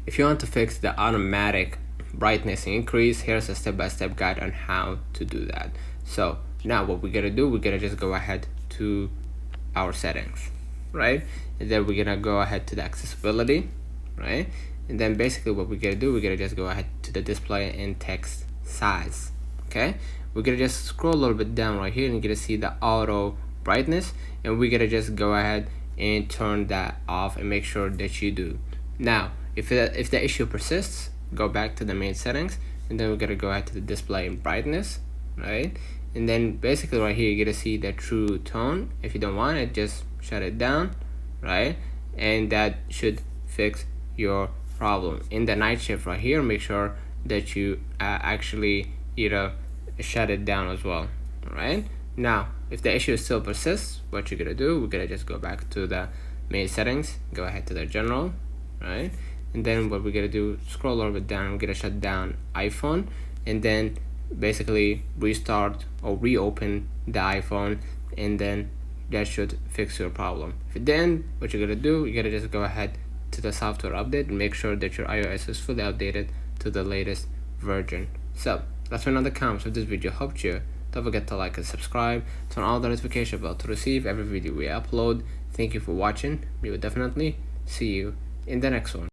if you want to fix the automatic brightness increase, here's a step-by-step guide on how to do that. So now what we're gonna do, we're gonna just go ahead to our settings, right? And then we're gonna go ahead to the accessibility, right? And then basically what we're gonna do, we're gonna just go ahead to the display and text size. Okay, we're gonna just scroll a little bit down right here and you're gonna see the auto brightness, and we're gonna just go ahead and turn that off and make sure that you do. Now if the issue persists, go back to the main settings, and then we're gonna go ahead to the display and brightness, right? And then basically right here you're gonna see the true tone. If you don't want it, just shut it down, right? And that should fix your problem. In the night shift right here, make sure that you actually shut it down as well. All right, now if the issue still persists, what you're gonna do, we're gonna just go back to the main settings, go ahead to the general, right? And then what we're gonna do, scroll a little bit down, we're gonna shut down iPhone, and then basically restart or reopen the iPhone, and then that should fix your problem. If it didn't, what you're gonna do, you're gonna just go ahead to the software update and make sure that your iOS is fully updated to the latest version. So that's another comments. If this video helped you, don't forget to like and subscribe, turn on the notification bell to receive every video we upload. Thank you for watching. We will definitely see you in the next one.